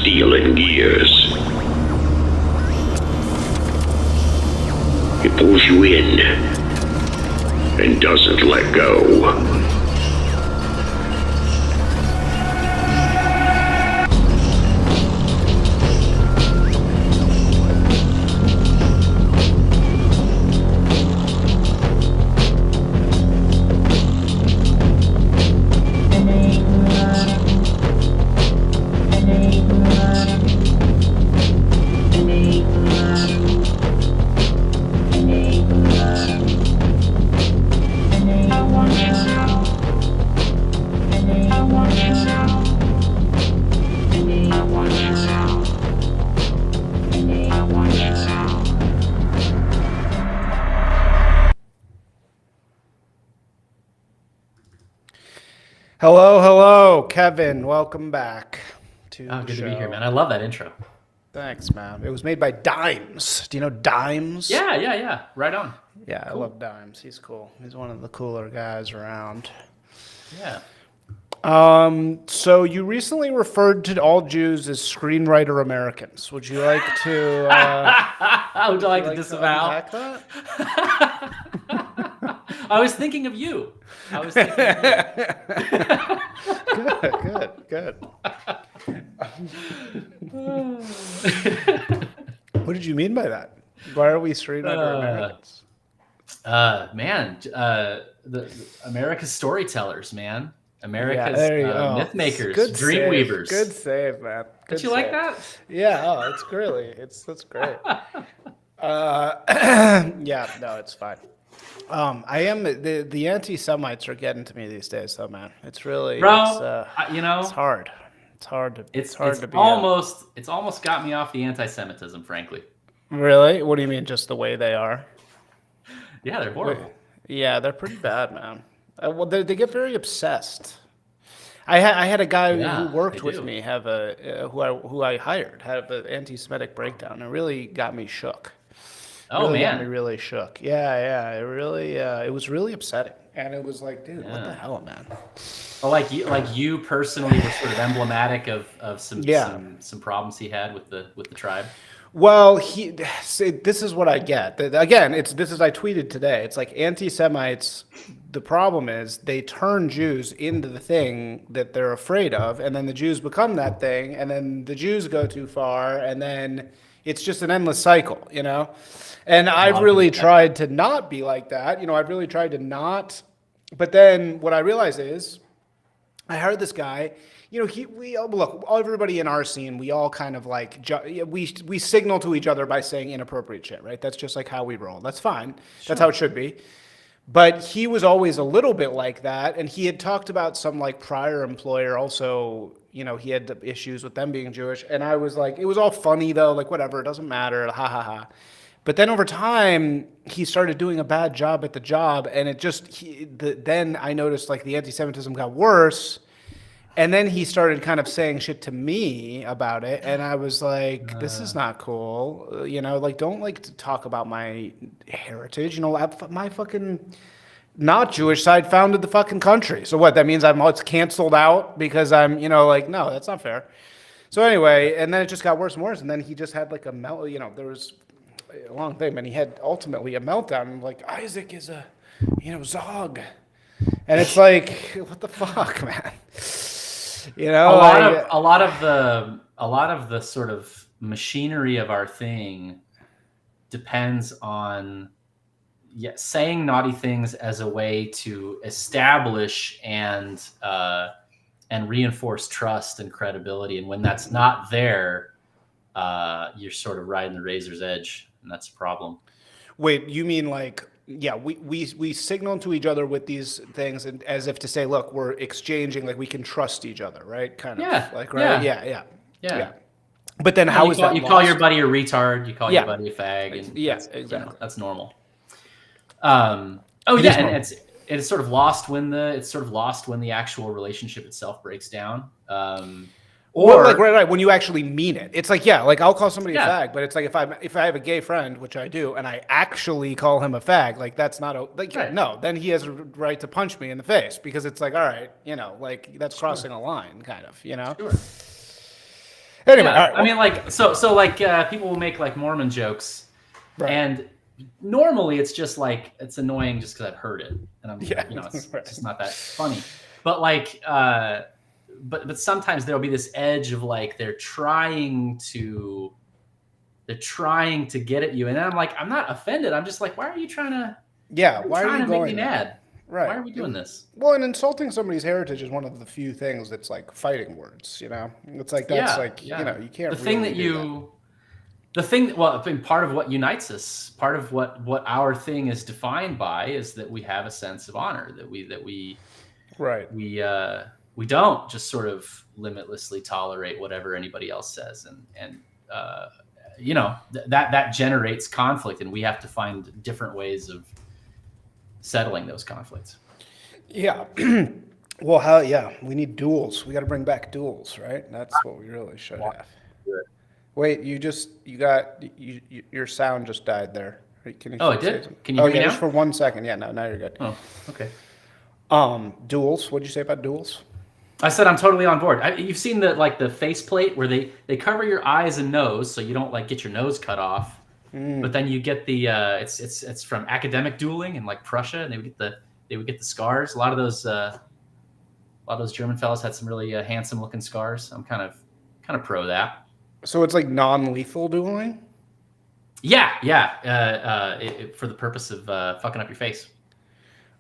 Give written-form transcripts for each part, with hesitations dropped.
steel gears. It pulls you in and doesn't let go. Hello, Kevin. Welcome back to the good show. to be here, man. I love that intro. Thanks, man. It was made by Dimes. Do you know Dimes? Yeah. Right on. Yeah, cool. I love Dimes. He's cool. He's one of the cooler guys around. Yeah. So you recently referred to all Jews as screenwriter Americans. Would you like to? Would you like to disavow? Unpack that? I was thinking of you. Good. What did you mean by that? Why are we screenwriter Americans? The America's storytellers, man. America's myth makers, dream weavers. Good save, man. Did you like that? Yeah. It's great. That's great. Yeah. No, it's fine. I am the anti-Semites are getting to me these days, though, man. It's really, bro. It's hard. It's hard to be. It's almost got me off the anti-Semitism, frankly. Really? What do you mean? Just the way they are? Yeah, they're horrible. Yeah, they're pretty bad, man. Well, they get very obsessed. I had a guy who worked with me who I hired have an anti-Semitic breakdown. It really got me shook. Oh, really man. Got me really shook. Yeah. It really, it was really upsetting. And it was like, dude, what the hell, man? Well, like you personally were sort of emblematic of some problems he had with the tribe. Well, this is what I get. Again, I tweeted today. It's like anti-Semites. The problem is they turn Jews into the thing that they're afraid of, and then the Jews become that thing, and then the Jews go too far, and then it's just an endless cycle, you know? And I've really tried to not be like that. You know, I've really tried to not. But then what I realize is I heard this guy, you know, look, everybody in our scene, we all kind of like, we signal to each other by saying inappropriate shit, right? That's just like how we roll. That's fine. Sure. That's how it should be. But he was always a little bit like that. And he had talked about some like prior employer also, you know, he had issues with them being Jewish. And I was like, it was all funny though, like whatever, it doesn't matter, ha ha ha. But then over time, he started doing a bad job at the job. And it just, then I noticed like the anti-Semitism got worse. And then he started kind of saying shit to me about it. And I was like, this is not cool. You know, like, don't like to talk about my heritage. You know, my fucking not Jewish side founded the fucking country. So what, that means it's canceled out because I'm, you know, like, no, that's not fair. So anyway, and then it just got worse and worse. And then he just had like you know, there was a long thing, and he had ultimately a meltdown. Like, Isaac is a, you know, Zog. And it's like, what the fuck, man? You know, a lot of the sort of machinery of our thing depends on saying naughty things as a way to establish and reinforce trust and credibility. And when that's not there, you're sort of riding the razor's edge, and that's a problem. Wait, you mean like? Yeah, we signal to each other with these things, and as if to say, look, we're exchanging, like we can trust each other, right? Kind of, like, right? Yeah. But then how is that? You call your buddy a retard. You call your buddy a fag, and exactly. You know, that's normal. And it's sort of lost when the actual relationship itself breaks down. Or like right when you actually mean it. It's like like I'll call somebody a fag, but it's like if I have a gay friend, which I do, and I actually call him a fag, like that's not no, then he has a right to punch me in the face because it's like, all right, you know, like that's crossing a line, kind of, you know. Sure. Anyway, Yeah. all right, I mean, like, so like people will make like Mormon jokes, right. and normally it's just like it's annoying just because I've heard it, and I'm Yeah, it's right. just not that funny. But like, but sometimes there'll be this edge of like they're trying to get at you, and I'm like, I'm not offended. I'm just like, why are you trying to? Yeah, Why are you trying to make me there? mad? Right. Why are we doing this? Well, and insulting somebody's heritage is one of the few things that's like fighting words, you know? It's like, that's like, you know, you can't the thing really that do you the thing well I think part of what unites us, part of what our thing is defined by is that we have a sense of honor, that we right. we don't just sort of limitlessly tolerate whatever anybody else says, and you know, that generates conflict, and we have to find different ways of settling those conflicts. Yeah. Well, we need duels. We got to bring back duels, right? That's what we really should have. Wait, your sound just died there. Can you Oh, it did? Can you hear me now? Just for 1 second. Yeah, now you're good. Oh, okay. Duels. What'd you say about duels? I said I'm totally on board. You've seen the faceplate where they cover your eyes and nose so you don't like get your nose cut off, but then you get the it's from academic dueling in like Prussia, and they would get the scars. A lot of those German fellas had some really handsome looking scars. I'm kind of pro that. So it's like non-lethal dueling? Yeah. For the purpose of fucking up your face.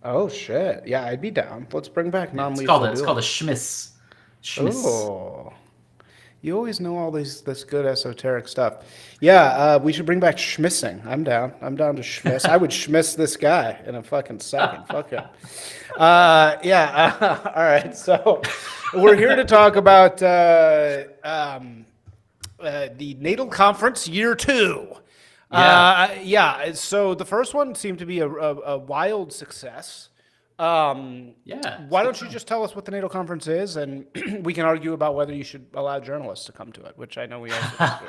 Oh shit! Yeah, I'd be down. Let's bring back non-lethal. It's called a schmiss. Oh, you always know all this good esoteric stuff. Yeah, we should bring back schmissing. I'm down. I'm down to schmiss. I would schmiss this guy in a fucking second. Fuck him. Yeah. All right. So we're here to talk about the Natal Conference Year 2. So the first one seemed to be a wild success. Why don't you just tell us what the Natal Conference is, and we can argue about whether you should allow journalists to come to it, which I know we also disagree.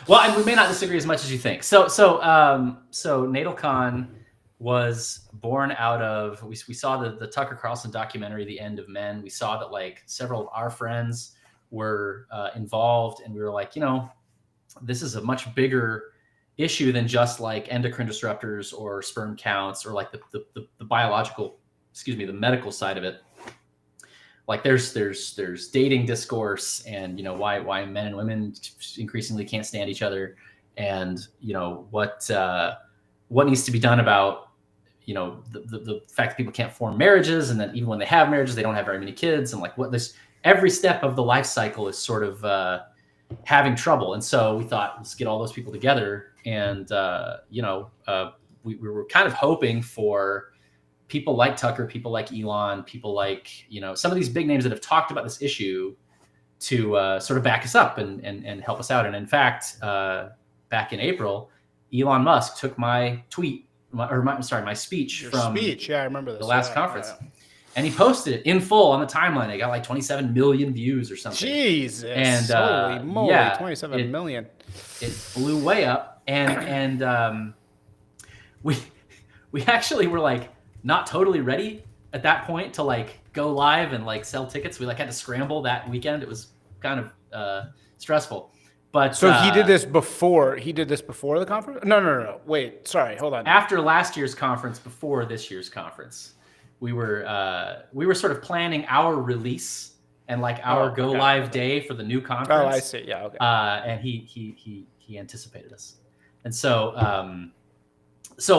Well, and we may not disagree as much as you think. So NatalCon was born out of we saw the Tucker Carlson documentary, The End of Men. We saw that like several of our friends were involved, and we were like, you know, this is a much bigger issue than just like endocrine disruptors or sperm counts or like the biological, the medical side of it. Like there's dating discourse, and you know why men and women increasingly can't stand each other, and you know what needs to be done about, you know, the fact that people can't form marriages, and that even when they have marriages they don't have very many kids, and like what this every step of the life cycle is sort of having trouble. And so we thought, let's get all those people together. And, we were kind of hoping for people like Tucker, people like Elon, people like, you know, some of these big names that have talked about this issue to sort of back us up and help us out. And in fact, back in April, Elon Musk took my tweet, my speech from I remember this. The last conference. Yeah. And he posted it in full on the timeline. It got like 27 million views or something. Jesus. And holy moly, 27 million. It blew way up. And we actually were like not totally ready at that point to like go live and like sell tickets. We like had to scramble that weekend. It was kind of stressful. But so he did this before the conference? No. Wait, sorry, hold on. After last year's conference, before this year's conference. We were sort of planning our release and like our go live day for the new conference. Oh, I see. Yeah. Okay. And he anticipated us, and so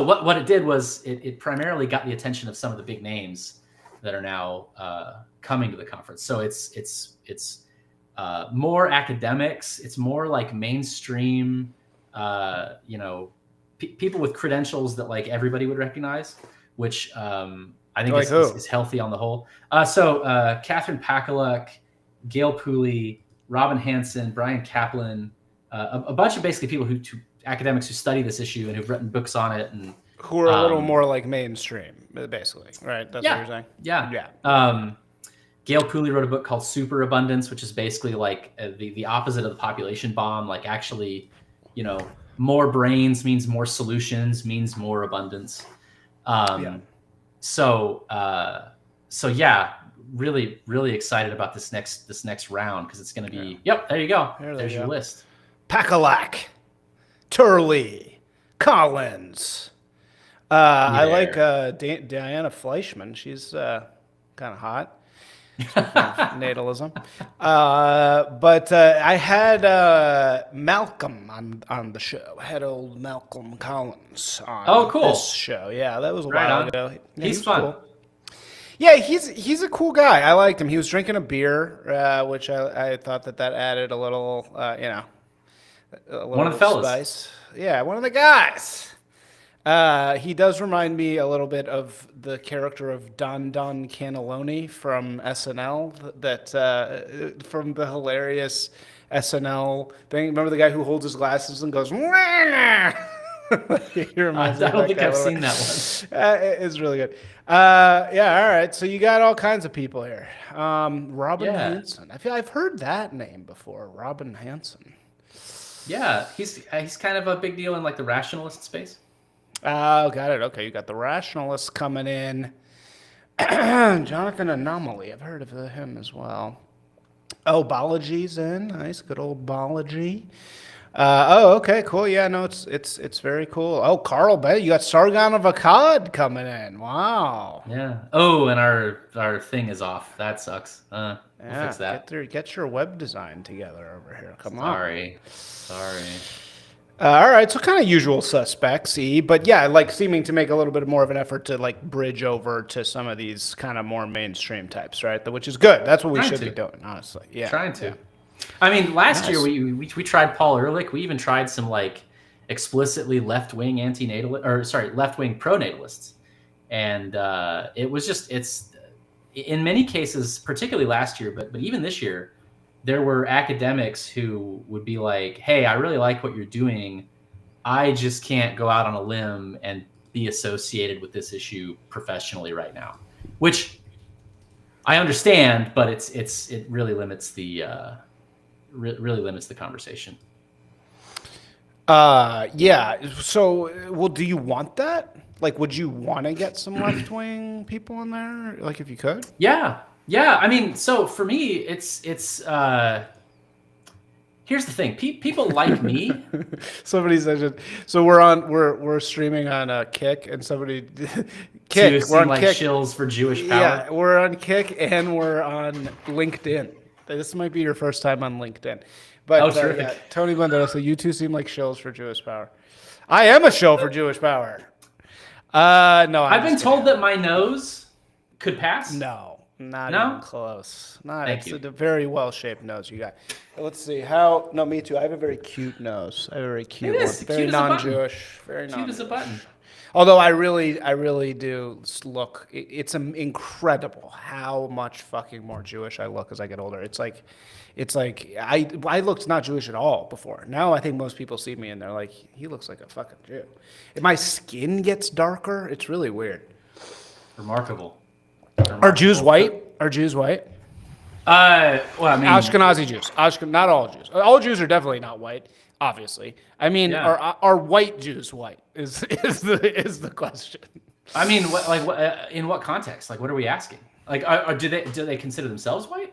what it did was it primarily got the attention of some of the big names that are now coming to the conference. So it's more academics. It's more like mainstream, people with credentials that like everybody would recognize, which. I think is healthy on the whole. Catherine Pakaluk, Gail Pooley, Robin Hansen, Brian Kaplan, a bunch of basically people who academics who study this issue and who've written books on it, and who are a little more like mainstream, basically, right? That's what you're saying. Yeah. Gail Pooley wrote a book called Superabundance, which is basically like the opposite of the population bomb. Like actually, you know, more brains means more solutions, means more abundance. So really, really excited about this next round because it's going to be. Yep, there you go. There's your list. Pakalak, Turley, Collins. I like Diana Fleischman. She's kind of hot. Natalism. But I had Malcolm on the show. I had old Malcolm Collins on this show. Yeah, that was a while ago. Yeah, he's fun. Cool. Yeah, he's a cool guy. I liked him. He was drinking a beer, which I thought that added a little, a little one of the fellas. Spice. Yeah, one of the guys. He does remind me a little bit of the character of Don Cannelloni from SNL, that from the hilarious SNL thing. Remember the guy who holds his glasses and goes, I don't think I've seen that one. It's really good. Yeah, all right. So you got all kinds of people here. Robin Hanson. I feel I've heard that name before. Robin Hanson. Yeah, he's kind of a big deal in like the rationalist space. Oh, got it. Okay, you got the rationalists coming in. Jonathan Anomaly. I've heard of him as well. Oh, Balaji's in. Nice, good old Balaji. Okay, cool. Yeah, no, it's very cool. Oh, Carl Bennett. You got Sargon of Akkad coming in. Wow. Yeah. Oh, and our thing is off. That sucks. We'll fix that. Get your web design together over here. Come on. Sorry. All right, so kind of usual suspects, but yeah, like seeming to make a little bit more of an effort to like bridge over to some of these kind of more mainstream types, right? Which is good. That's what we should be doing, honestly. Yeah, trying to. Yeah. I mean, last year we tried Paul Ehrlich. We even tried some like explicitly left-wing left-wing pronatalists, and it was just it's in many cases, particularly last year, but even this year. There were academics who would be like, hey, I really like what you're doing. I just can't go out on a limb and be associated with this issue professionally right now, which I understand, but it really limits the conversation. Yeah. So, well, do you want that? Like, would you want to get some left-wing people in there? Like, if you could? Yeah. I mean, so for me, it's here's the thing. People like me. Somebody said, so we're streaming on Kick, and somebody Kick. We're on like Kick. Shills for Jewish power. Yeah, we're on Kick and we're on LinkedIn. This might be your first time on LinkedIn. But yeah, Tony Glendale, so you two seem like shills for Jewish power. I am a shill for Jewish power. No, I've been told that my nose could pass. No. Not even close. Thank you. It's a very well-shaped nose you got. Let's see how. No, me too. I have a very cute nose. I have a very cute one. Very non-Jewish. Very cute as a button. Although I really do look. It's incredible how much fucking more Jewish I look as I get older. It's like I looked not Jewish at all before. Now I think most people see me and they're like, he looks like a fucking Jew. If my skin gets darker, it's really weird. Remarkable. Are Jews white? Well, I mean, Ashkenazi Jews. Not all Jews. All Jews are definitely not white. Obviously, I mean, are white Jews white? Is the question? I mean, in what context? Like, what are we asking? Like, do they consider themselves white?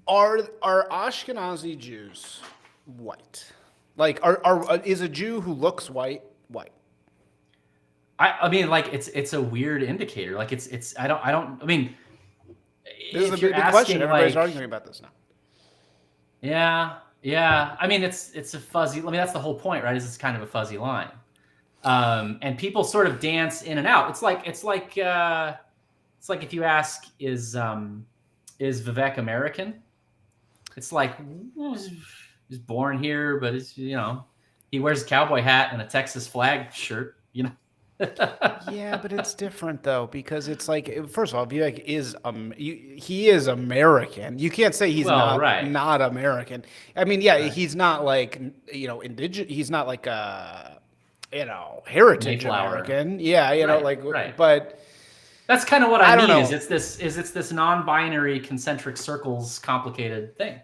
Are Ashkenazi Jews white? Like, is a Jew who looks white? I mean, like it's a weird indicator. Like it's I mean, this is the big question. Everybody's arguing about this now. Yeah. I mean, it's a fuzzy. I mean, that's the whole point, right? Is it's kind of a fuzzy line, and people sort of dance in and out. It's like if you ask, is Vivek American? It's like he's born here, but it's he wears a cowboy hat and a Texas flag shirt. Yeah, but it's different though, because it's like, first of all, Vivek is he is American. You can't say he's not American. I mean, yeah, he's not like indigenous. He's not like heritage Mayflower. American. Yeah, but that's kind of what I mean. Know. Is it's this non-binary concentric circles complicated thing.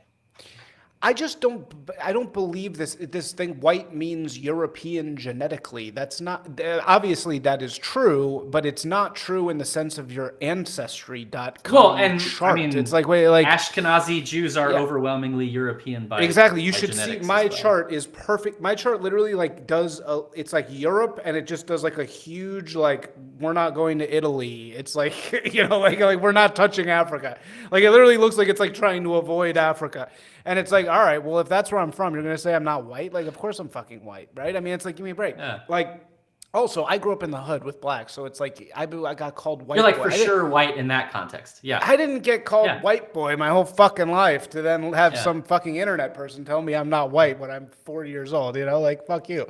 I don't believe this thing white means European genetically. That's not, obviously that is true, but it's not true in the sense of your ancestry.com Well, and chart. I mean, It's like, wait, like Ashkenazi Jews are Yeah. overwhelmingly European by exactly. You by should see genetics my as well. chart is perfect. My chart literally like it's like Europe and it just does like a huge, like, we're not going to Italy. It's like, like we're not touching Africa. Like it literally looks like it's like trying to avoid Africa. And it's like, all right, well, if that's where I'm from, you're going to say I'm not white? Like, of course I'm fucking white, right? I mean, it's like, give me a break. Yeah. Like, also, I grew up in the hood with blacks, so it's like I got called white You're like boy. for sure white in that context. Yeah. I didn't get called Yeah. white boy my whole fucking life to then have Yeah. some fucking internet person tell me I'm not white when I'm 40 years old, like, fuck you.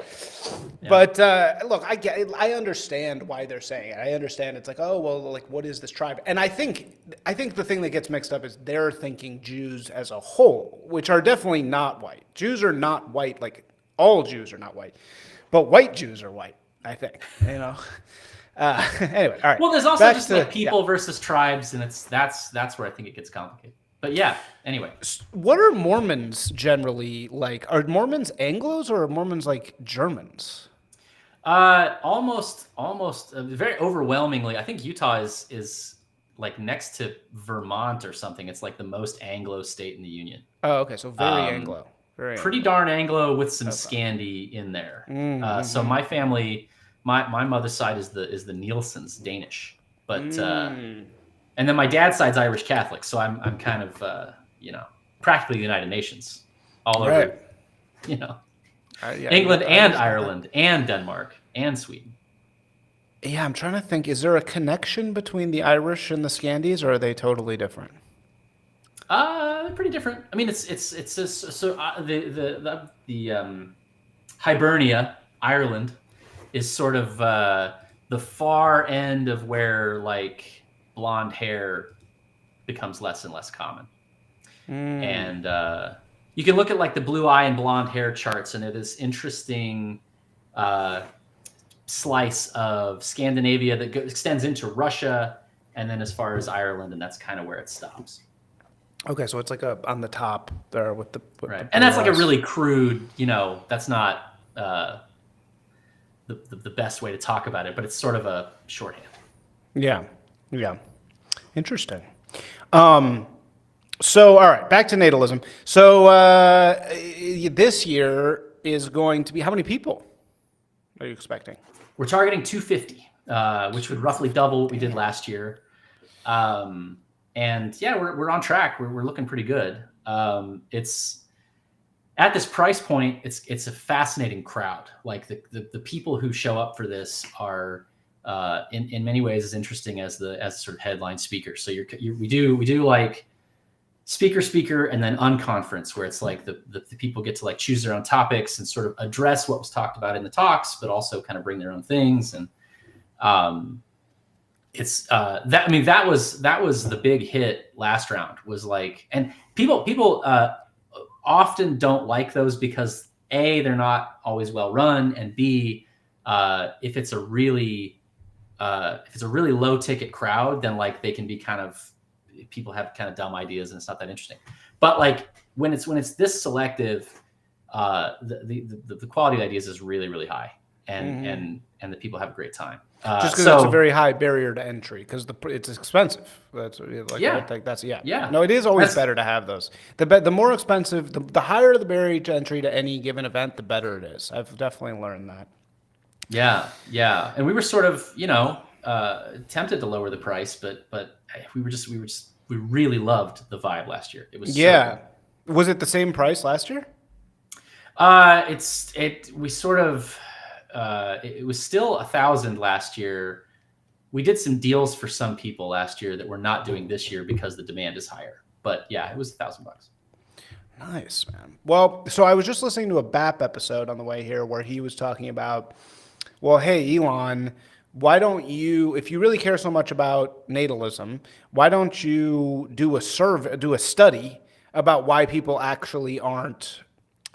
But look, I understand why they're saying it. I understand it's like, oh, well, like, what is this tribe? And I think the thing that gets mixed up is they're thinking Jews as a whole, which are definitely not white. Jews are not white, like, all Jews are not white. But white Jews are white, I think, Anyway, all right. Well, there's also Back just to- like people versus tribes, and that's where I think it gets complicated. But yeah, anyway. What are Mormons generally like? Are Mormons Anglos or are Mormons like Germans? Almost, very overwhelmingly. I think Utah is like next to Vermont or something. It's like the most Anglo state in the union. Oh, okay. So very Anglo. Very Pretty darn Anglo with some Scandi in there. So my family, my mother's side is the Nielsen's Danish, but and then my dad's side's Irish Catholic. So I'm kind of practically the United Nations all over, Yeah, England and Irish- Ireland and Denmark and Sweden. Yeah, I'm trying to think. Is there a connection between the Irish and the Scandies, or are they totally different? Pretty different. I mean, it's just, so the Hibernia, Ireland, is sort of the far end of where like blonde hair becomes less and less common. And you can look at like the blue eye and blonde hair charts, and it is interesting slice of Scandinavia that extends into Russia, and then as far as Ireland, and that's kind of where it stops. Okay, so it's like on the top there with the Right, the and that's like a blue really crude, that's not the best way to talk about it, but it's sort of a shorthand. eyes. Yeah, interesting. So all right, back to natalism. So this year is going to be how many people are you expecting? We're targeting 250, which would roughly double what we did last year. And yeah, we're on track. We're looking pretty good. It's at this price point. It's a fascinating crowd. Like the people who show up for this are in many ways as interesting as the sort of headline speaker. So we do like speaker and then unconference, where it's like the people get to like choose their own topics and sort of address what was talked about in the talks, but also kind of bring their own things. And it's that was the big hit last round, was like, and people often don't like those because A, they're not always well run, and B, if it's a really low ticket crowd, then like they can be people have kind of dumb ideas and it's not that interesting. But like when it's this selective, the quality of ideas is really, really high, and the people have a great time. Just because it's a very high barrier to entry, because it's expensive. That's like, Yeah. I think that's Yeah. No, it is always better to have those. The more expensive, the higher the barrier to entry to any given event, the better it is. I've definitely learned that. Yeah, and we were sort of tempted to lower the price, but we really loved the vibe last year. It was so good. Was it the same price last year? It was still 1,000 last year. We did some deals for some people last year that we're not doing this year because the demand is higher. But yeah, it was $1,000. Nice, man. Well, so I was just listening to a BAP episode on the way here where he was talking about, well, hey, Elon, why don't you, if you really care so much about natalism, why don't you do a study about why people actually aren't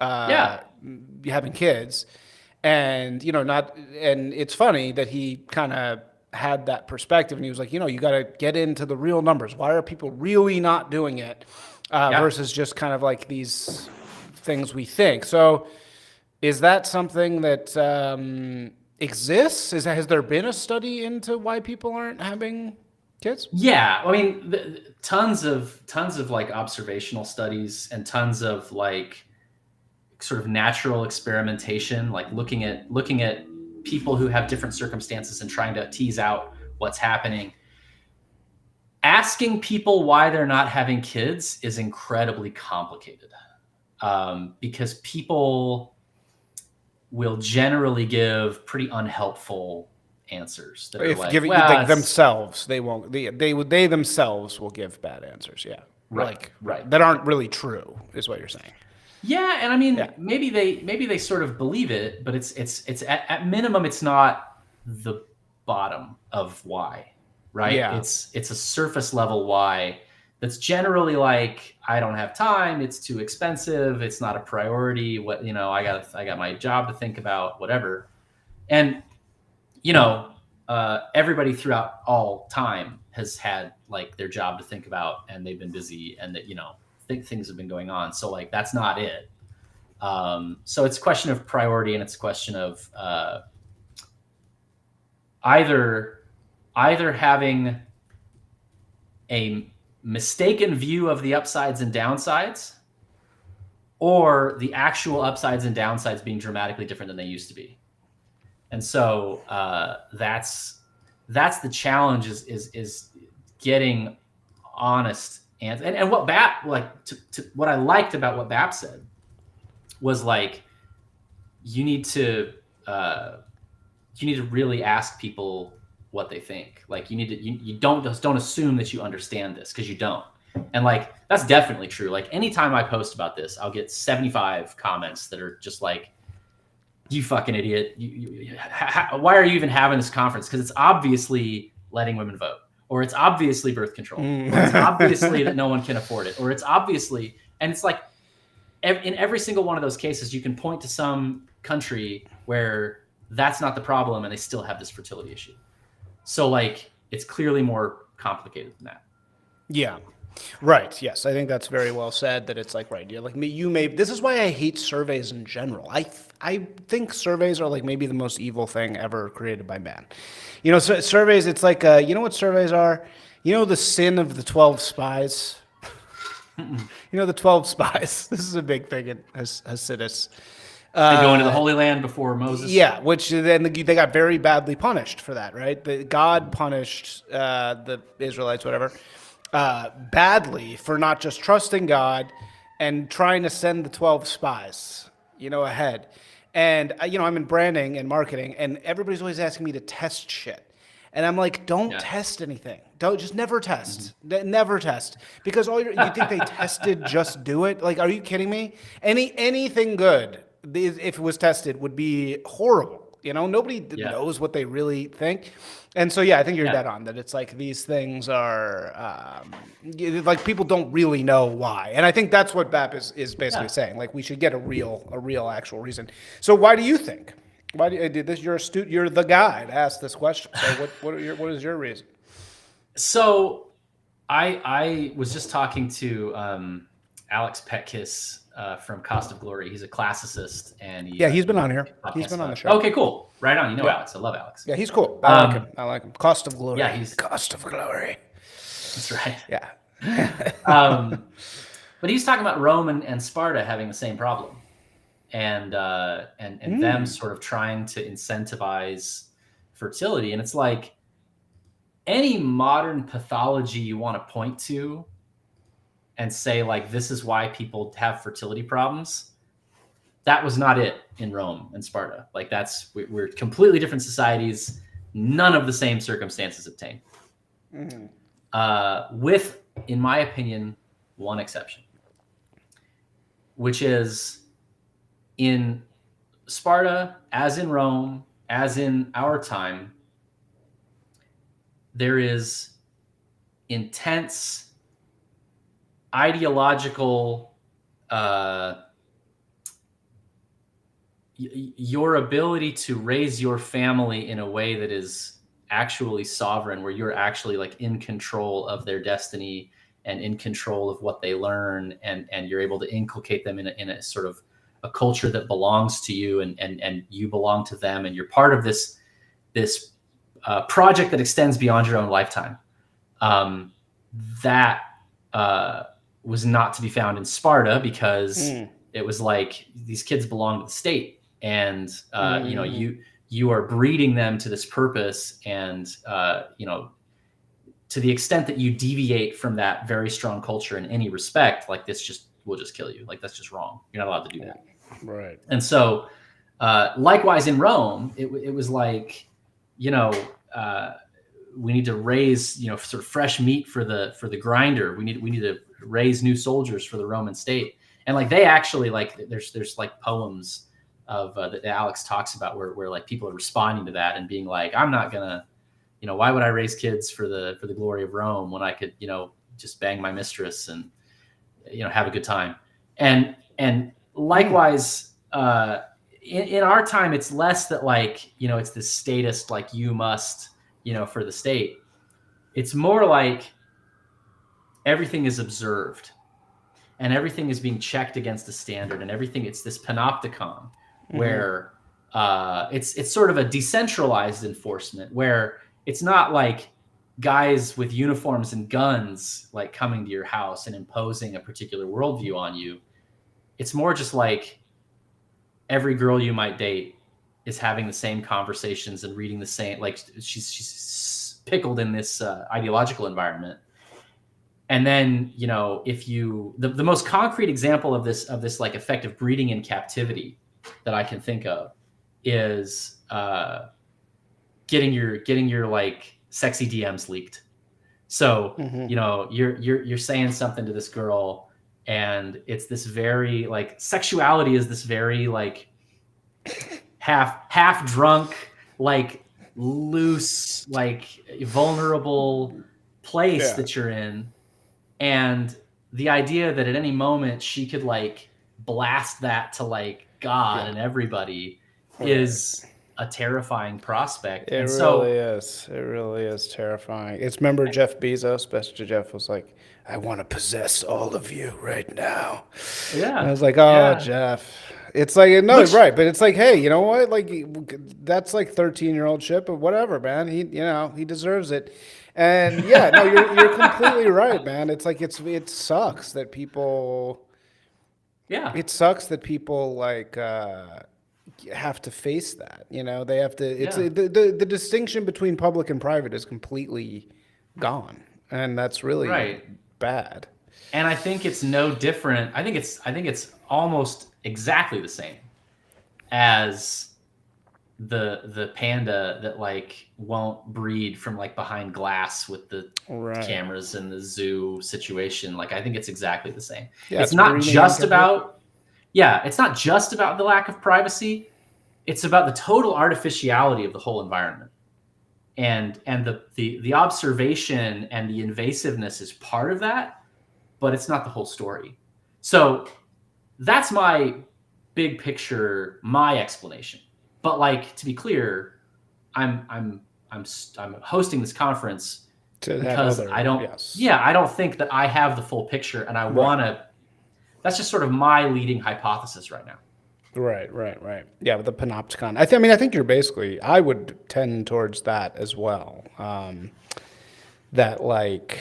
having kids? And, and it's funny that he kind of had that perspective, and he was like, you got to get into the real numbers. Why are people really not doing it versus just kind of like these things we think. So is that something that exists? Has there been a study into why people aren't having kids? Yeah, I mean, tons of like observational studies and tons of like sort of natural experimentation, like looking at people who have different circumstances and trying to tease out what's happening. Asking people why they're not having kids is incredibly complicated, because people will generally give pretty unhelpful answers that are like, well, like themselves, they won't. They themselves will give bad answers. Yeah, right. That aren't really true, is what you're saying. Yeah, and I mean, maybe they sort of believe it, but it's at minimum, it's not the bottom of why, right? Yeah. It's a surface level why that's generally like, I don't have time, it's too expensive, it's not a priority. What, I got my job to think about, whatever. And everybody throughout all time has had like their job to think about, and they've been busy, and that things have been going on. So like, that's not it. So it's a question of priority, and it's a question of either having a mistaken view of the upsides and downsides, or the actual upsides and downsides being dramatically different than they used to be. And so that's the challenge, is getting honest answers. And what BAP, like, what I liked about what BAP said was like, you need to really ask people what they think. Like, you don't assume that you understand this, because you don't. And like, that's definitely true. Like, anytime I post about this, I'll get 75 comments that are just like, you fucking idiot. Why are you even having this conference? Because it's obviously letting women vote, or it's obviously birth control, or it's obviously that no one can afford it, or it's obviously, and it's like, in every single one of those cases, you can point to some country where that's not the problem and they still have this fertility issue. So like, it's clearly more complicated than that. Yeah. Right. Yes. I think that's very well said, that it's like, right. You're like, this is why I hate surveys in general. I think surveys are like maybe the most evil thing ever created by man. Surveys, it's like, what surveys are? The sin of the 12 spies. The 12 spies. This is a big thing in Hasidus. They go into the Holy Land before Moses. Yeah, which then they got very badly punished for that, right? God punished the Israelites, whatever, badly for not just trusting God and trying to send the 12 spies, ahead. And, I'm in branding and marketing, and everybody's always asking me to test shit. And I'm like, don't test anything. Just never test. Mm-hmm. Never test. Because you think they tested just do it? Like, are you kidding me? Anything good, if it was tested, would be horrible. Nobody knows what they really think. And so, I think you're dead on that. It's like, these things are, like, people don't really know why. And I think that's what BAP is basically saying. Like, we should get a real actual reason. So why do you think? Why did this? You're the guy to ask this question. So what is your reason? So I was just talking to Alex Petkiss from Cost of Glory. He's a classicist, and he's been on here. He's been on the show. Okay, cool. Right on. Alex. I love Alex. Yeah, he's cool. I like him. Cost of Glory. Yeah, he's Cost of Glory. That's right. Yeah. But he's talking about Rome and Sparta having the same problem. And them sort of trying to incentivize fertility. And it's like, any modern pathology you want to point to and say, like, this is why people have fertility problems, that was not it in Rome and Sparta. Like, we're completely different societies, none of the same circumstances obtained. With, in my opinion, one exception, which is, in Sparta, as in Rome, as in our time, there is intense ideological, your ability to raise your family in a way that is actually sovereign, where you're actually like in control of their destiny and in control of what they learn, and you're able to inculcate them in a sort of a culture that belongs to you, and you belong to them, and you're part of this project that extends beyond your own lifetime. That was not to be found in Sparta, because it was like these kids belong to the state, and you are breeding them to this purpose, and to the extent that you deviate from that very strong culture in any respect, like this will just kill you. Like, that's just wrong. You're not allowed to do that. Right. And so, likewise in Rome, it was like, we need to raise, sort of fresh meat for the grinder. We need to raise new soldiers for the Roman state. And like, they actually, like, there's like poems of that Alex talks about where like people are responding to that and being like, I'm not gonna, why would I raise kids for the glory of Rome when I could, just bang my mistress and, have a good time. And likewise, in our time, it's less that, like, it's this statist, like, you must, for the state. It's more like everything is observed and everything is being checked against a standard, and everything, it's this panopticon where it's sort of a decentralized enforcement, where it's not like guys with uniforms and guns, like, coming to your house and imposing a particular worldview on you. It's more just like every girl you might date is having the same conversations and reading the same, like, she's pickled in this ideological environment. And then, if you, the most concrete example of this like effective breeding in captivity that I can think of is getting your like sexy DMs leaked. So, you're saying something to this girl, and it's this very, like, sexuality is this very, like, half drunk, like, loose, like, vulnerable place that you're in. And the idea that at any moment she could, like, blast that to, like, God and everybody is a terrifying prospect. It really is terrifying. Remember Jeff Bezos, Mr. Jeff was like, I want to possess all of you right now. Yeah. And I was like, oh, Jeff. It's like, no, right. But it's like, hey, you know what? Like, that's like 13-year-old shit, but whatever, man. He deserves it. And yeah, no, you're completely right, man. It's like, it sucks that people, like, have to face that. They have to, it's the distinction between public and private is completely gone. And that's really bad. And I think it's no different. I think it's almost exactly the same as the panda that, like, won't breed from, like, behind glass with the cameras in the zoo situation. Like, I think it's exactly the same. Yeah, it's not just about the lack of privacy. It's about the total artificiality of the whole environment. And the observation and the invasiveness is part of that, but it's not the whole story. So that's my big picture, my explanation. But, like, to be clear, I'm hosting this conference because I don't think that I have the full picture, and I want to. That's just sort of my leading hypothesis right now. Right. Yeah, with the panopticon. I think you're basically, I would tend towards that as well. That, like,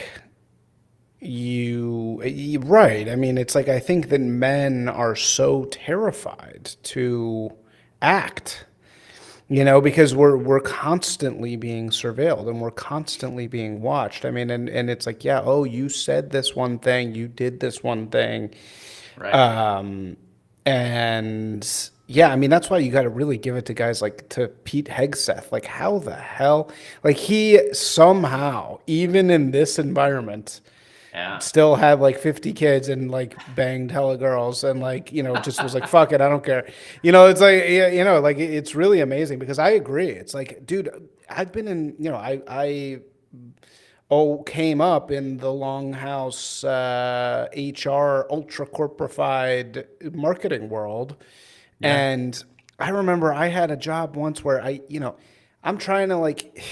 you right. I mean, it's like, I think that men are so terrified to act, because we're constantly being surveilled and we're constantly being watched. I mean, and it's like, you said this one thing, you did this one thing. Right. And yeah, I mean, that's why you got to really give it to guys like to Pete Hegseth. Like, how the hell, like, he somehow, even in this environment, still had like 50 kids and like banged hella girls and like, just was like, fuck it, I don't care. It's like, like, it's really amazing because I agree. It's like, dude, I've been in, I came up in the Longhouse HR ultra corporified marketing world. Yeah. And I remember I had a job once where I'm trying to, like,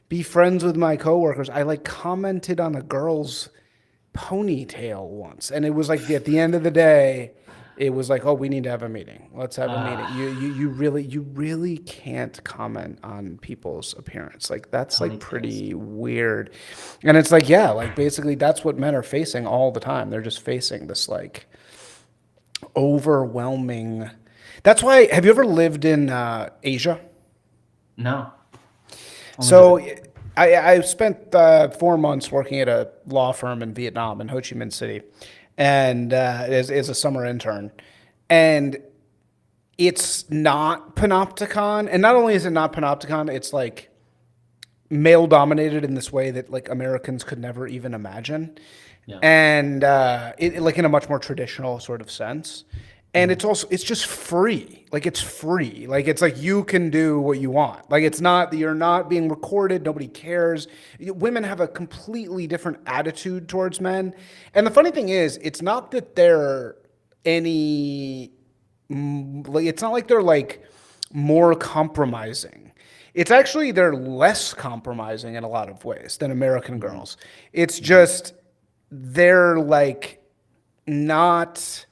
be friends with my coworkers. I, like, commented on a girl's ponytail once, and it was like at the end of the day, it was like, oh, we need to have a meeting. Let's have a meeting. You really can't comment on people's appearance. Like that's like pretty weird. And it's like, yeah, like basically that's what men are facing all the time. They're just facing this like overwhelming. That's why. Have you ever lived in Asia? No. So I spent 4 months working at a law firm in Vietnam, in Ho Chi Minh City, and as a summer intern. And it's not panopticon. And not only is it not panopticon, it's like male dominated in this way that like Americans could never even imagine. Yeah. And it like in a much more traditional sort of sense. And it's just free. Like it's free. Like it's like you can do what you want. Like it's not, you're not being recorded. Nobody cares. Women have a completely different attitude towards men. And the funny thing is, it's not that they're any, like, it's not like they're like more compromising. It's actually, they're less compromising in a lot of ways than American girls. It's just, they're like not...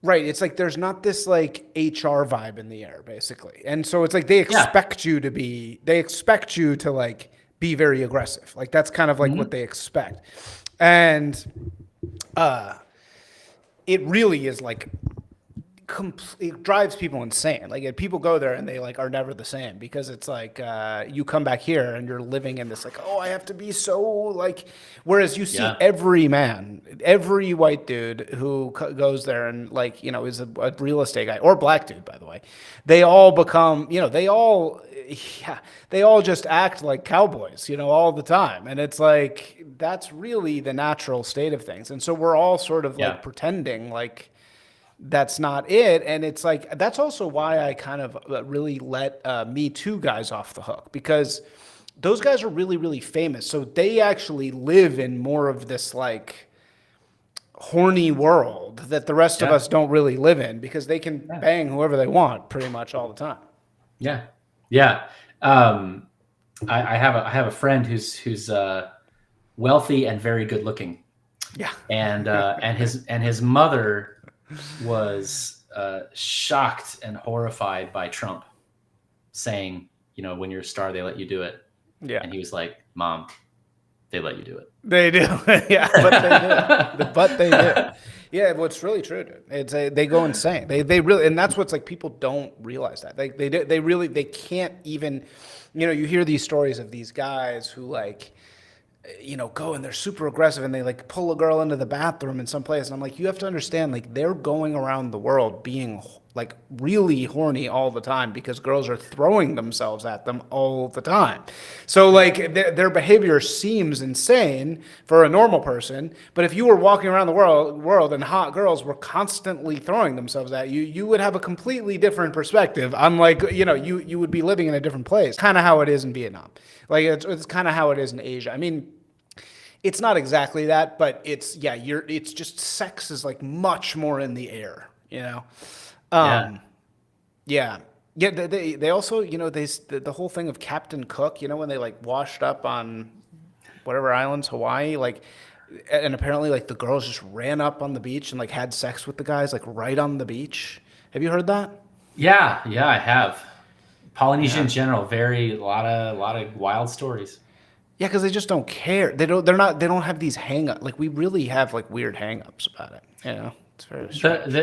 Right. It's like there's not this like HR vibe in the air, basically. And so it's like they expect you to be, they expect you to like be very aggressive. Like that's kind of like what they expect. And it really is like, it drives people insane. Like people go there and they like are never the same because it's like you come back here and you're living in this like, oh, I have to be so like, whereas you see every man, every white dude who goes there and like, you know, is a real estate guy or black dude, by the way, they all become, you know, they all just act like cowboys, you know, all the time. And it's like, that's really the natural state of things. And so we're all sort of like pretending like, that's not it. And it's like, that's also why I kind of really let Me Too guys off the hook, because those guys are really, really famous. So they actually live in more of this like horny world that the rest of us don't really live in, because they can bang whoever they want pretty much all the time. Yeah. Yeah. I have a friend who's wealthy and very good looking. Yeah. And his mother was shocked and horrified by Trump saying, you know, when you're a star, they let you do it. Yeah. And he was like, Mom, they let you do it. They do. Yeah, but they do. But they do. Yeah, well, it's really true, dude. It's they go insane. They really, and that's what's like, people don't realize that. They can't even, you know, you hear these stories of these guys who like, you know, go and they're super aggressive and they like pull a girl into the bathroom in some place. And I'm like, you have to understand, like they're going around the world being like really horny all the time because girls are throwing themselves at them all the time. So like their behavior seems insane for a normal person. But if you were walking around the world and hot girls were constantly throwing themselves at you, you would have a completely different perspective. Unlike, you know, you would be living in a different place. Kind of how it is in Vietnam. Like it's kind of how it is in Asia. I mean, it's not exactly that, but it's just sex is like much more in the air, you know? They also, you know, the whole thing of Captain Cook, you know, when they like washed up on whatever islands, Hawaii, like, and apparently like the girls just ran up on the beach and like had sex with the guys like right on the beach. Have you heard that? Yeah, I have. Polynesia in general, a lot of wild stories. Yeah, because they just don't care. They don't have these hang-ups. Like we really have like weird hang-ups about it. You know, it's very strange.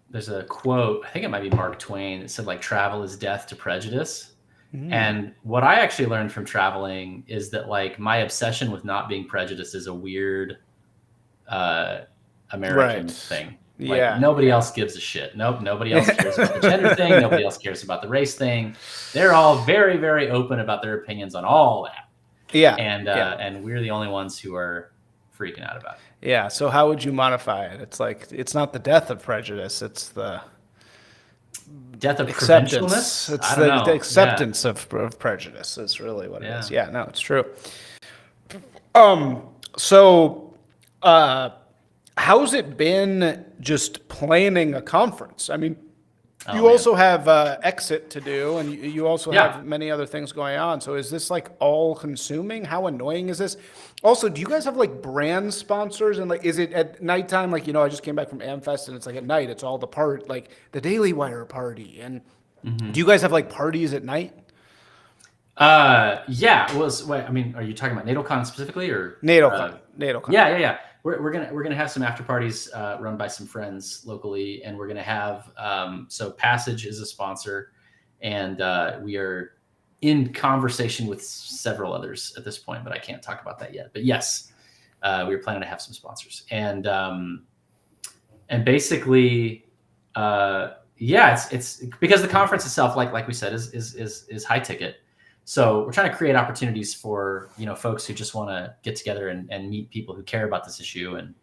There's a quote, I think it might be Mark Twain. It said like travel is death to prejudice. And what I actually learned from traveling is that like my obsession with not being prejudiced is a weird American thing. Like nobody else gives a shit. Nobody else cares about the gender thing. Nobody else cares about the race thing. They're all very, very open about their opinions on all that. Yeah. And we're the only ones who are freaking out about it. Yeah. So how would you modify it? It's like, it's not the death of prejudice. It's the death of acceptance. It's the acceptance of prejudice is really what it is. Yeah, no, it's true. How's it been just planning a conference? I mean, Oh, You man. also have exit to do, and you also Yeah. have many other things going on. So is this like all consuming? How annoying is this? Also, do you guys have like brand sponsors? And like, is it at nighttime? Like, I just came back from Amfest, and it's like at night, it's all the like the Daily Wire party. And do you guys have like parties at night? Yeah. Wait, I mean, are you talking about NatalCon specifically, or NatalCon. Yeah. We're gonna have some after parties run by some friends locally, and we're gonna have so Passage is a sponsor, and we are in conversation with several others at this point, but I can't talk about that yet. But yes, we were planning to have some sponsors, and basically, yeah, it's because the conference itself, like we said, is high ticket. So we're trying to create opportunities for, folks who just want to get together and meet people who care about this issue, and,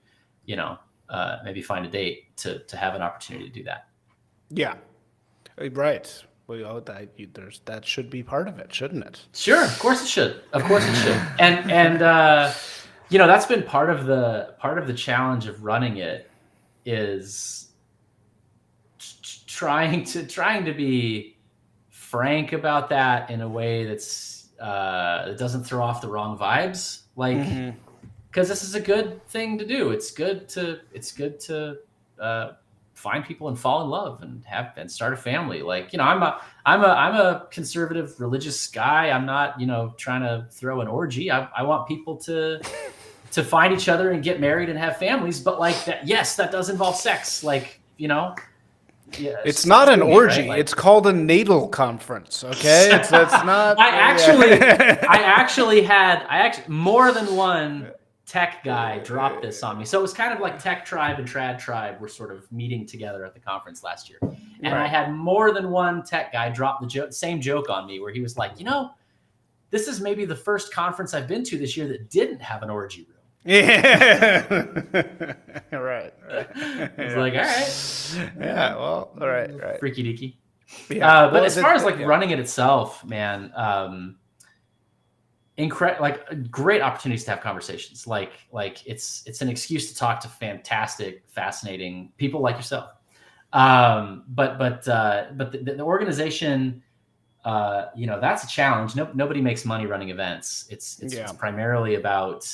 maybe find a date to have an opportunity to do that. Yeah. Right. Well, that should be part of it, shouldn't it? Sure. Of course it should. And that's been part of the challenge of running it, is trying to be frank about that in a way that's that doesn't throw off the wrong vibes, like, because this is a good thing to do. It's good to find people and fall in love and start a family. Like, I'm a conservative religious guy. I'm not trying to throw an orgy. I want people to find each other and get married and have families, but like that, yes, that does involve sex, like, yeah, it's not an orgy. Right? Like, it's called a Natal Conference. Okay, it's not. I actually more than one tech guy dropped this on me. So it was kind of like Tech Tribe and Trad Tribe were sort of meeting together at the conference last year, and Right. I had more than one tech guy drop the same joke on me, where he was like, this is maybe the first conference I've been to this year that didn't have an orgy room. Yeah. Right. It's like, all right. Yeah. Well. All right. Freaky deaky. Yeah. But as far as like running it itself, man, great opportunities to have conversations. Like it's an excuse to talk to fantastic, fascinating people like yourself. But the organization, that's a challenge. Nobody makes money running events. It's primarily about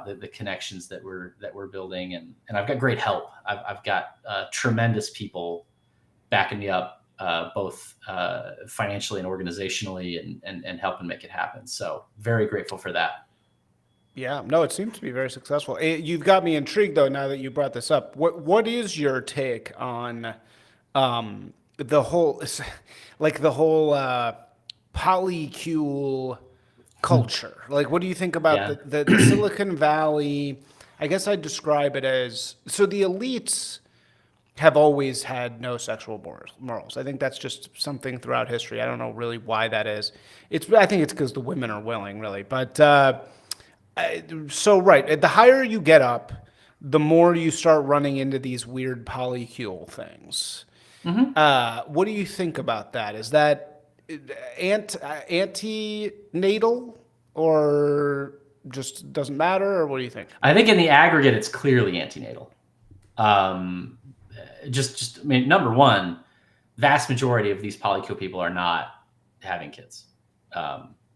the connections that we're building, and I've got great help. I've got tremendous people backing me up, both financially and organizationally, and helping make it happen. So very grateful for that. Yeah, no, it seems to be very successful. You've got me intrigued though. Now that you brought this up, what is your take on the whole polycule culture? Like, what do you think about the Silicon Valley? I guess I'd describe it as, so the elites have always had no sexual morals. I think that's just something throughout history. I don't know really why that is. I think it's because the women are willing, really. But so right, the higher you get up, the more you start running into these weird polycule things. What do you think about that? Is that anti-natal, or just doesn't matter, or what do you think? I think in the aggregate, it's clearly antenatal. I mean, number one, vast majority of these polycule people are not having kids.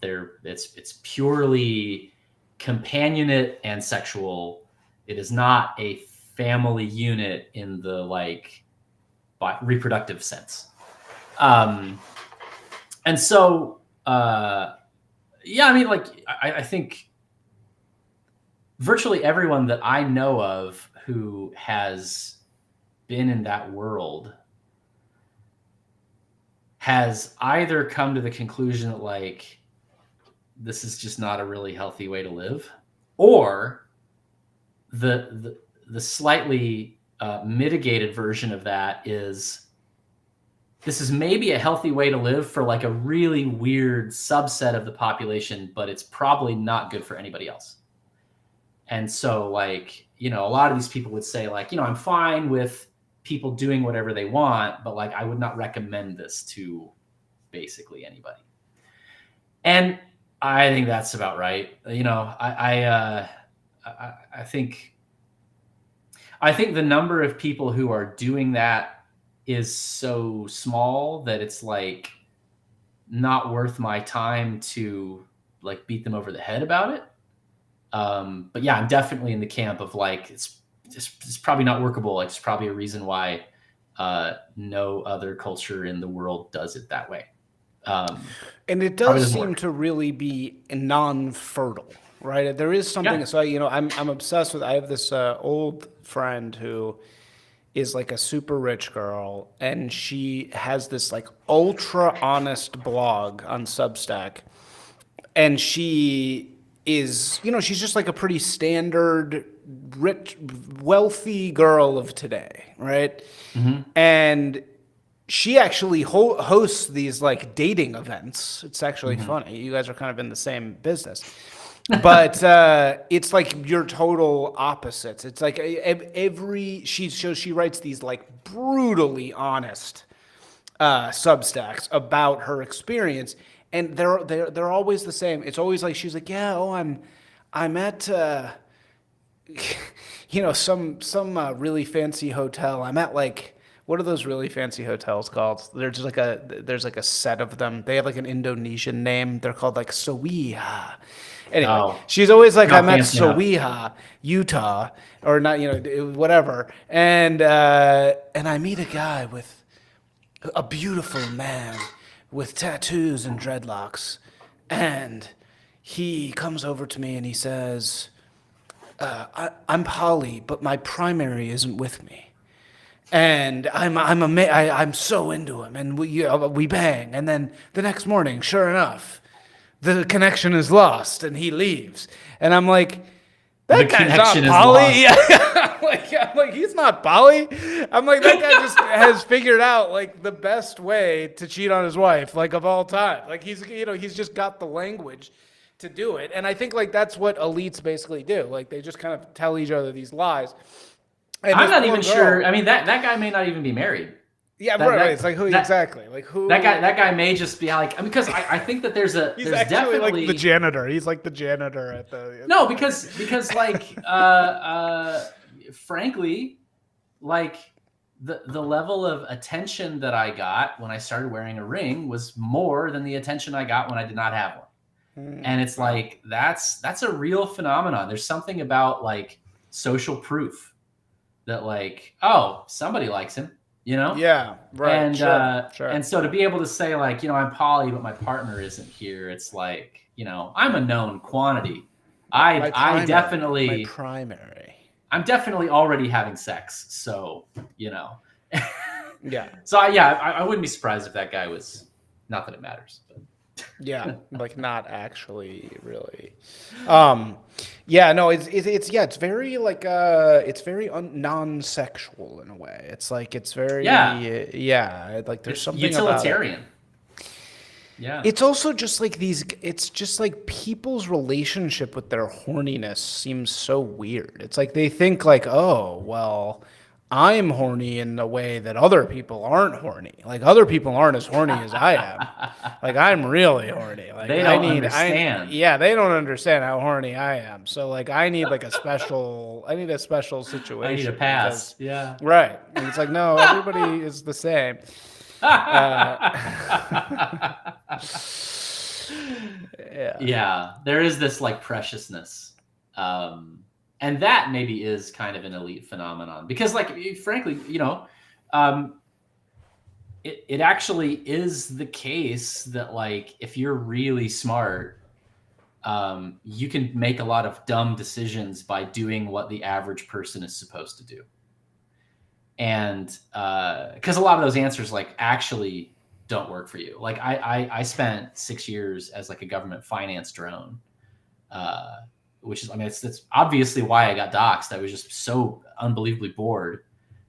It's purely companionate and sexual. It is not a family unit in the reproductive sense. And so, I mean, I think virtually everyone that I know of who has been in that world has either come to the conclusion that this is just not a really healthy way to live, or the slightly mitigated version of that is, this is maybe a healthy way to live for a really weird subset of the population, but it's probably not good for anybody else. And so a lot of these people would say I'm fine with people doing whatever they want, but I would not recommend this to basically anybody. And I think that's about right. I think I think the number of people who are doing that is so small that it's like not worth my time to like beat them over the head about it. But yeah, I'm definitely in the camp of like it's probably not workable. Like, it's probably a reason why no other culture in the world does it that way. And it does seem to really be non-fertile, right? There is something. Yeah. So I'm obsessed with. I have this old friend who is like a super rich girl, and she has this like ultra honest blog on Substack, and she is, she's just like a pretty standard, rich, wealthy girl of today, right? Mm-hmm. And she actually hosts these like dating events. It's actually funny. You guys are kind of in the same business. But it's like your total opposites. It's like she writes these like brutally honest Substacks about her experience, and they're always the same. It's always like she's like, yeah, I'm at some really fancy hotel. I'm at like, what are those really fancy hotels called? There's like a set of them. They have like an Indonesian name. They're called like Soweha. Anyway, she's always like, I'm at Soweha, Utah, or not, whatever. And I meet a guy with a beautiful man with tattoos and dreadlocks, and he comes over to me and he says, I'm poly, but my primary isn't with me. And I'm so into him, and we bang, and then the next morning, sure enough, the connection is lost, and he leaves, and I'm like, that guy's not poly. I'm like, he's not poly. I'm like, that guy just has figured out like the best way to cheat on his wife, like of all time. Like he's just got the language to do it, and I think like that's what elites basically do. Like they just kind of tell each other these lies. And I'm not even sure. I mean, that guy may not even be married. Yeah, right. It's like who exactly? Like who? That guy may just be like. I mean, because I think that there's definitely like the janitor. He's like the janitor at the. No, because like frankly, like the level of attention that I got when I started wearing a ring was more than the attention I got when I did not have one. And it's like that's a real phenomenon. There's something about like social proof that like, oh, somebody likes him, Yeah, right. And sure. And so to be able to say like, I'm poly, but my partner isn't here. It's like, I'm a known quantity. I definitely my primary. I'm definitely already having sex, so yeah. So I wouldn't be surprised if that guy was. Not that it matters, but. Yeah, like not actually really. It's very like it's very non-sexual in a way. It's like it's very like there's something utilitarian. About it. Yeah. It's also just like it's just like people's relationship with their horniness seems so weird. It's like they think like, oh, well, I'm horny in a way that other people aren't horny. Like other people aren't as horny as I am. Like I'm really horny. Like they don't understand. They don't understand how horny I am. So like I need a special situation. I need a pass. Right. And it's like, no, everybody is the same. Yeah. There is this like preciousness. And that maybe is kind of an elite phenomenon because, like, frankly, it actually is the case that, like, if you're really smart, you can make a lot of dumb decisions by doing what the average person is supposed to do. And because a lot of those answers, like, actually don't work for you. Like, I spent 6 years as, like, a government finance drone. Which is, I mean, it's obviously why I got doxxed. I was just so unbelievably bored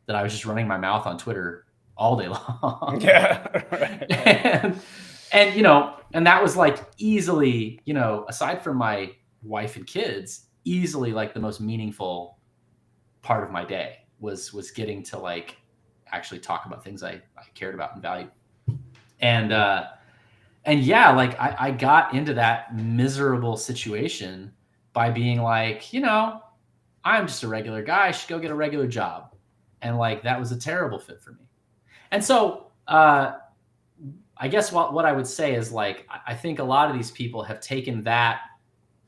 that I was just running my mouth on Twitter all day long. Yeah. Right. And that was like easily, aside from my wife and kids, easily like the most meaningful part of my day was getting to like actually talk about things I cared about and valued. And like I got into that miserable situation by being like, I'm just a regular guy. I should go get a regular job. And like, that was a terrible fit for me. And so, I guess what I would say is like, I think a lot of these people have taken that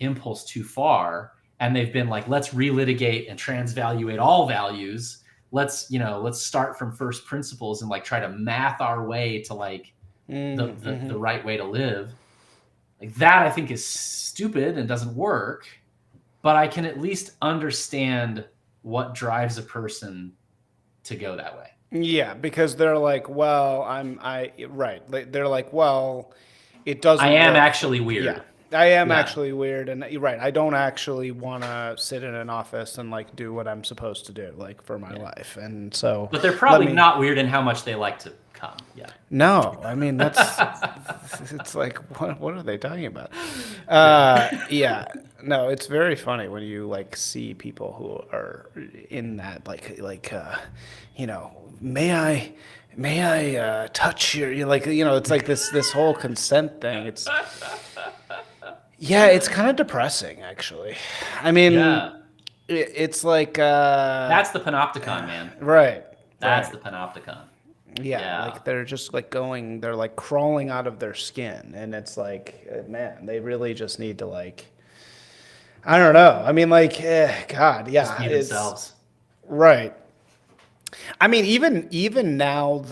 impulse too far, and they've been like, let's relitigate and transvaluate all values. Let's start from first principles and like try to math our way to like the right way to live. Like that, I think is stupid and doesn't work, but I can at least understand what drives a person to go that way. Yeah, because they're like, well, right. They're like, well, it doesn't. I am work. actually weird. Yeah, I am actually weird, and you're right. I don't actually want to sit in an office and like do what I'm supposed to do, like for my life, and so. But they're probably not weird in how much they like to come. Yeah. No, I mean that's. It's like what are they talking about? Yeah, no, it's very funny when you like see people who are in that may I touch your it's like this whole consent thing. It's kind of depressing actually. I mean, it's like that's the panopticon, man. Right. That's the panopticon. Yeah, like they're just like they're like crawling out of their skin, and it's like, man, they really just need to like, I don't know. I mean, like, God, yeah, just be themselves. Right. I mean, even now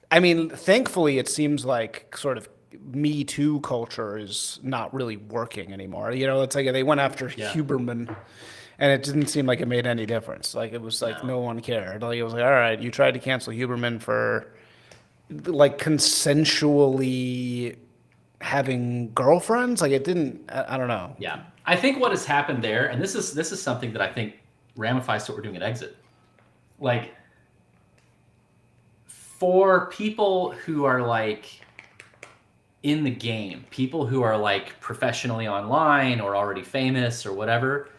thankfully it seems like sort of Me Too culture is not really working anymore. It's like they went after Huberman. And it didn't seem like it made any difference. Like it was like no one cared. Like it was like, all right, you tried to cancel Huberman for like consensually having girlfriends. Like it didn't. I don't know. Yeah, I think what has happened there, and this is something that I think ramifies to what we're doing at Exit. Like for people who are like in the game, people who are like professionally online or already famous or whatever.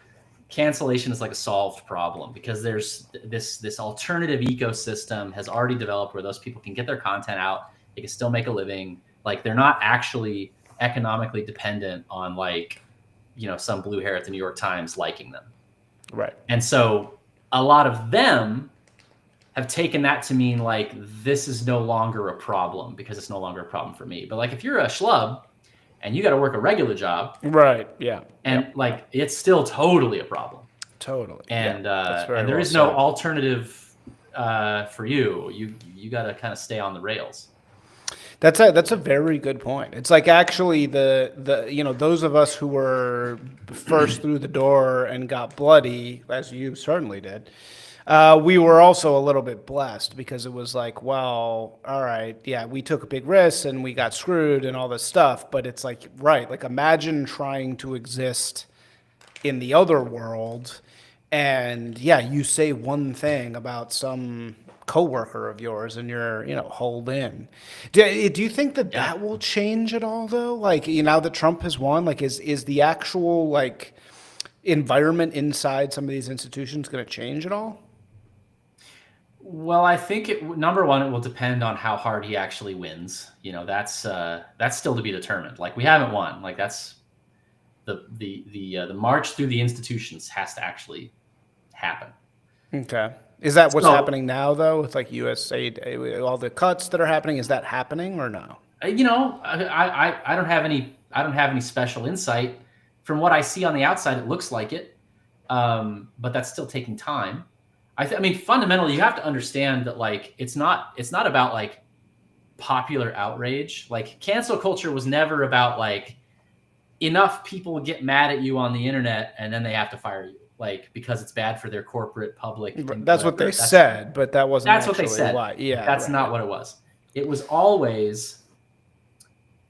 Cancellation is like a solved problem because there's this alternative ecosystem has already developed where those people can get their content out. They can still make a living. Like they're not actually economically dependent on like, some blue hair at the New York Times liking them. Right. And so a lot of them have taken that to mean like, this is no longer a problem because it's no longer a problem for me. But like, if you're a schlub, and you got to work a regular job. Right. Yeah. And like, it's still totally a problem. Totally. And and there is no alternative for you. You got to kind of stay on the rails. That's a very good point. It's like actually the those of us who were first through the door and got bloody, as you certainly did. We were also a little bit blessed because it was like, well, all right, yeah, we took a big risk and we got screwed and all this stuff. But it's like, right, like imagine trying to exist in the other world and you say one thing about some coworker of yours and you're, hauled in. Do you think that will change at all though? Like, now that Trump has won, like is the actual like environment inside some of these institutions going to change at all? Well, I think number one, it will depend on how hard he actually wins. That's still to be determined. Like we haven't won. Like that's the march through the institutions has to actually happen. Okay. Is that what's happening now though? With like USAID, all the cuts that are happening, is that happening or no? I don't have any special insight. From what I see on the outside, it looks like it. But that's still taking time. I mean, fundamentally, you have to understand that like it's not about like popular outrage. Like cancel culture was never about like enough people get mad at you on the internet and then they have to fire you, like because it's bad for their corporate public. That's what they said, but that wasn't. That's what they said. Why. Yeah, that's not what it was. It was always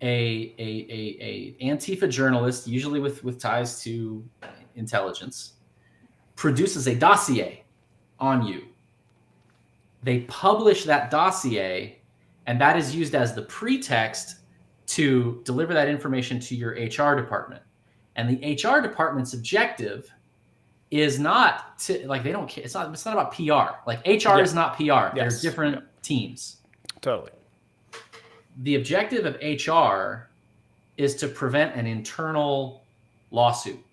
a Antifa journalist, usually with ties to intelligence, produces a dossier on you. They publish that dossier, and that is used as the pretext to deliver that information to your HR department. And the HR department's objective is not to like they don't care. It's not about PR. Like HR is not PR. They're different teams. Totally. The objective of HR is to prevent an internal lawsuit.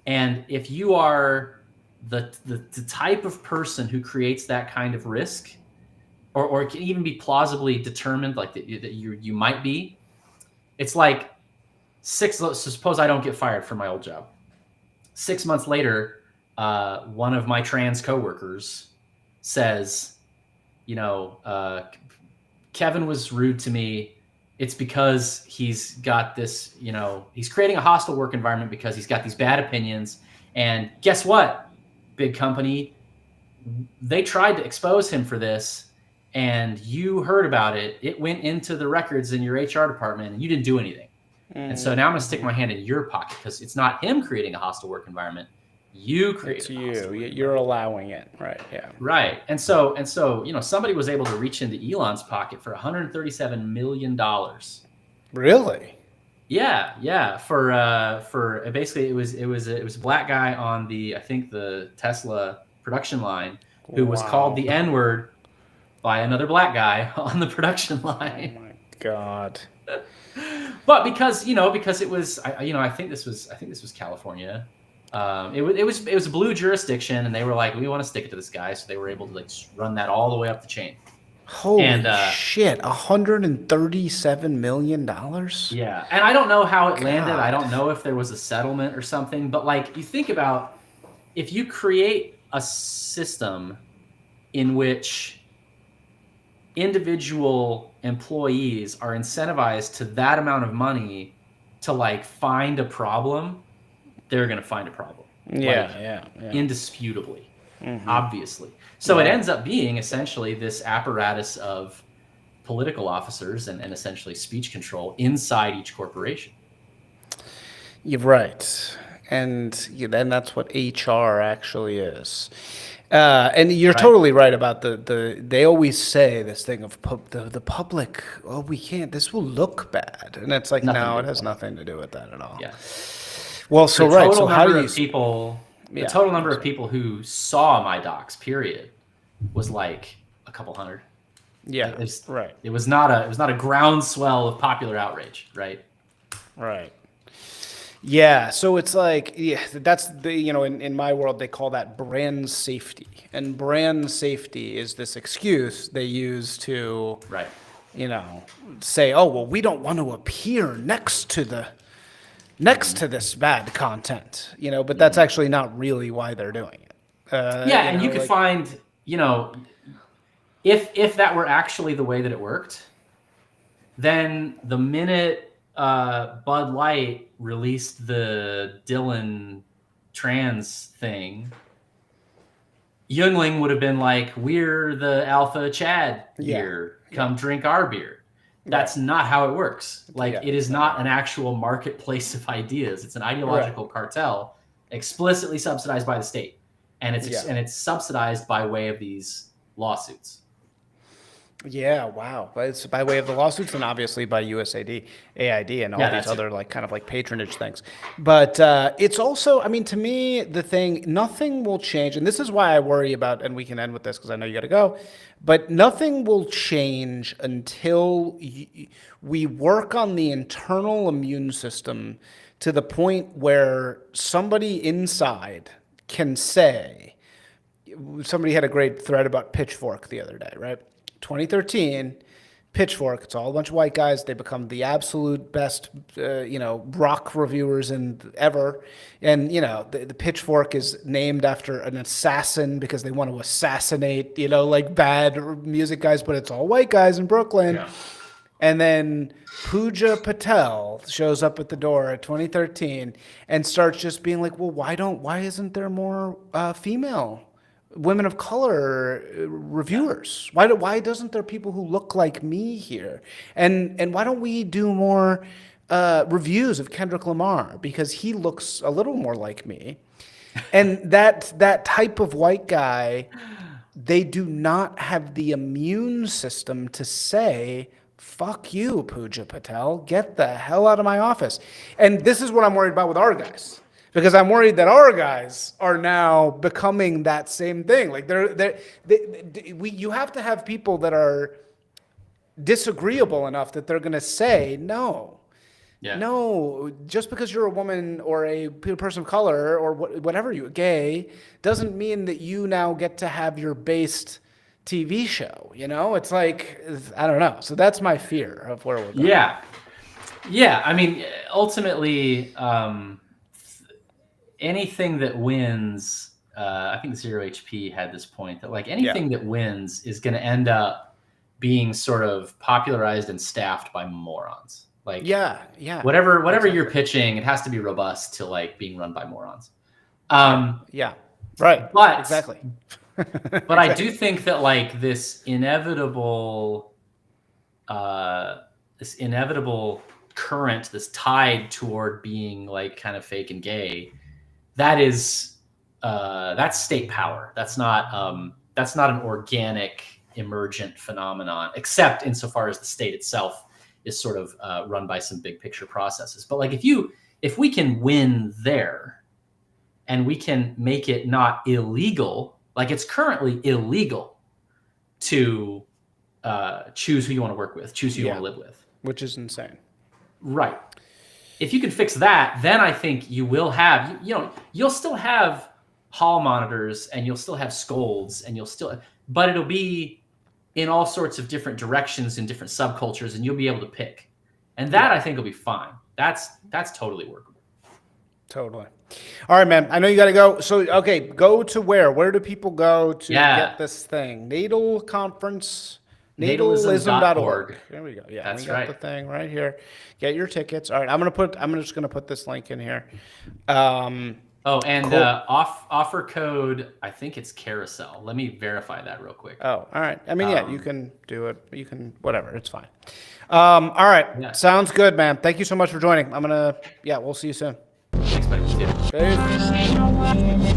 And if you are the type of person who creates that kind of risk, or it can even be plausibly determined like that you might be, it's like so suppose I don't get fired from my old job. 6 months later, one of my trans coworkers says, Kevin was rude to me. It's because he's got this, he's creating a hostile work environment because he's got these bad opinions. And guess what, big company? They tried to expose him for this, and you heard about it. It went into the records in your HR department, and you didn't do anything. And so now I'm going to stick my hand in your pocket because it's not him creating a hostile work environment. You create it. You're allowing it. Right. Yeah. Right. And so, somebody was able to reach into Elon's pocket for $137 million. Really? Yeah. For basically it was a black guy on I think the Tesla production line who was called the N-word by another black guy on the production line. Oh my God. But because it was, I think this was California. It was a blue jurisdiction, and they were like, we want to stick it to this guy, so they were able to run that all the way up the chain. Holy shit! $137 million. Yeah, and I don't know how it landed. I don't know if there was a settlement or something. But you think about if you create a system in which individual employees are incentivized to that amount of money to find a problem, they're going to find a problem. Yeah. Indisputably, obviously. So it ends up being essentially this apparatus of political officers and essentially speech control inside each corporation. You're right. And then that's what HR actually is. And you're totally right about they always say this thing of the public, we can't, this will look bad. And it's like, no, it has nothing to do with that at all. Yeah. Well, so right. So how do you the total number of people who saw my docs, period, was like a couple hundred. Yeah. It was not a groundswell of popular outrage, right? Right. Yeah, so it's like, that's in my world they call that brand safety, and brand safety is this excuse they use to, say, oh well, we don't want to appear next to this bad content, but that's actually not really why they're doing it. And you could find, if that were actually the way that it worked, then the minute Bud Light released the Dolan trans thing, Youngling would have been like, we're the alpha Chad here. Come drink our beer. That's not how it works. It is not an actual marketplace of ideas. It's an ideological cartel explicitly subsidized by the state. And it's subsidized by way of these lawsuits. Yeah, wow. But it's by way of the lawsuits and obviously by USAID, AID, and all these other patronage things. But it's also, to me, the thing, nothing will change. And this is why I worry about, and we can end with this because I know you got to go, but nothing will change until we work on the internal immune system to the point where somebody inside can say, somebody had a great thread about Pitchfork the other day, right? 2013, Pitchfork, it's all a bunch of white guys. They become the absolute best, rock reviewers ever. And, the Pitchfork is named after an assassin because they want to assassinate, bad music guys, but it's all white guys in Brooklyn. Yeah. And then Pooja Patel shows up at the door at 2013 and starts just being like, well, why isn't there more female women of color reviewers? Why doesn't there people who look like me here? And why don't we do more reviews of Kendrick Lamar, because he looks a little more like me? And that type of white guy, they do not have the immune system to say, fuck you, Pooja Patel, get the hell out of my office. And this is what I'm worried about with our guys. Because I'm worried that our guys are now becoming that same thing. You have to have people that are disagreeable enough that they're going to say, no, Yeah. No, just because you're a woman or a person of color or whatever you gay doesn't mean that you now get to have your based TV show. You know, it's like I don't know. So that's my fear of where we're going. Yeah. I mean, ultimately, anything that wins. I think Zero HP had this point that like anything that wins is going to end up being sort of popularized and staffed by morons. Like whatever exactly. You're pitching, it has to be robust to like being run by morons. Right. But exactly. But I do think that like this inevitable current, this tide toward being like kind of fake and gay, that's state power. That's not an organic emergent phenomenon, except insofar as the state itself is sort of run by some big picture processes. But like if we can win there and we can make it not illegal, like it's currently illegal to choose who you want to work with, choose who you want to live with. Which is insane. Right. If you can fix that, then I think you will have, you'll still have hall monitors and you'll still have scolds and but it'll be in all sorts of different directions in different subcultures, and you'll be able to pick. And that I think will be fine. That's totally workable. Totally. All right, man. I know you got to go. So, okay, go to where? Where do people go to get this thing? Natal Conference, natalism.org. There we go. Yeah, that's we got the thing right here. Get your tickets. All right, I'm just going to put this link in here. Offer code, I think it's carousel. Let me verify that real quick. Oh, all right. I mean, you can do it. You can, whatever. It's fine. All right. Yeah. Sounds good, man. Thank you so much for joining. We'll see you soon. Thanks, buddy. Peace.